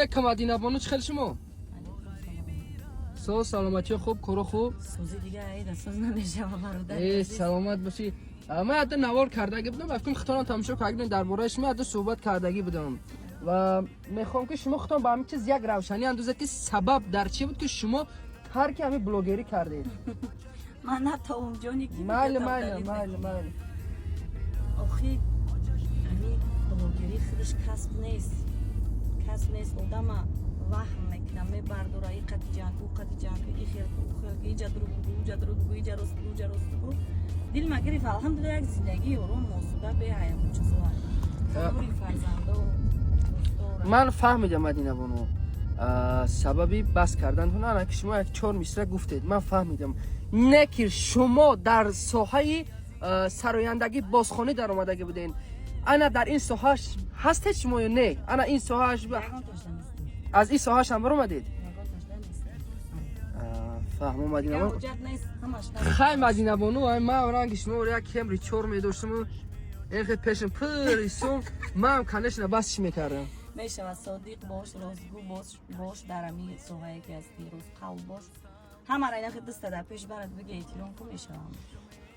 علیکم مدینه بانو چه خیلی شما؟ سلامتی خوب کارو خوب؟ سوزی دیگه عید سوز نمیشه برادر. ای سلامت باشی. من حتی نوار کردگی بودم فکر کنم خطران تماشا کردین دربارهش من حتی صحبت کردگی بودم و میخوام که شما خودتون با همین چیز یک روشنی اندازه که سبب در چی بود که شما ترک همین بلوگری کردید. من نه تا اونجانی که مال آخی همین بلوگری خودش کسب نیست آدم وهم میکنه میبرداره این قطی جنگ او قطی جنگ این خیل اینجا درو بگو اینجا راست بگو دل ما گرفت الحمدلله یک زندگی آرام موسوده به حیام چیزا توری فرزنده و من فهمیدم مدینه بانو سببی بس کردن تو نه که شما یک 4 مصرع گفتید من فهمیدم نه که شما در ساحه سرایندگی بازخوانی در آمدگی بودین انا در این ساحه هستید شما یا نه انا این ساحه از این ساحه هم برآمدید فهمم مدینه بانو خیلی مدینه بانو من رنگ شما رو یک کمری 4 می‌داشتم این پیشم پریسم من کنش نه بس چی میکردم میشه صادق باش راستگو باش در همین ساحه که از دیروز قول باش همه را اینا که دست در پیش برات بگه احترام کن میشه.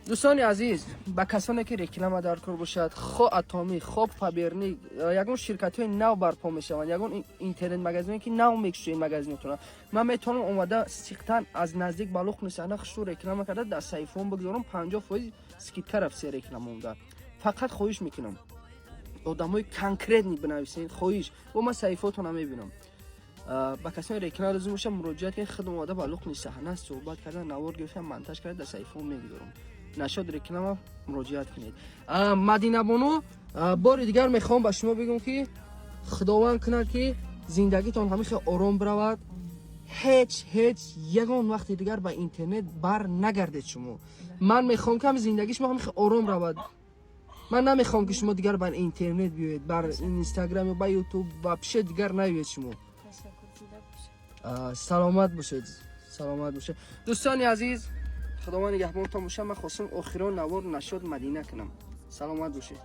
دوستان عزیز با کسانی که رکلام در کار باشد خو اتمی خو فابرنی یگون شرکت های نو برپا میشوند یگون اینترنت مگزینی که نو میکشه این مگزینتون من میتونم اومده سیختن از نزدیک بالوخ نشانه خشو رکلام کرده در سایفون بگذارم 50% سکیت طرف سی رکلام اوندا فقط خواهش میکنم آدمای کانکریت بنویسین خواهش و من سایفاتون میبینم با کسانی رکلام لازم باشه مراجعه کنید خدمت اومده بالوخ نشانه صحبت کردن نوار گرفتن مونتاژ کرده در سایفون میگذارم نشد رکلام مراجعت کنید. مدینه بانو بار دیگر میخوام با شما بگم که خداوند کنه که زندگیتون همیشه آرام برود هیچ یگان وقت دیگر با اینترنت بر نگردید شما من میخوام که زندگی شما همیشه آرام برود من نمیخوام که شما دیگر بر اینترنت بیاید بر اینستاگرام و با یوتیوب و پیش دیگر نیاید شما سلامت باشید دوستان عزیز خداوند نگهبانتان باشه من خواستم آخران نوار نشد مدینه کنم سلامت باشید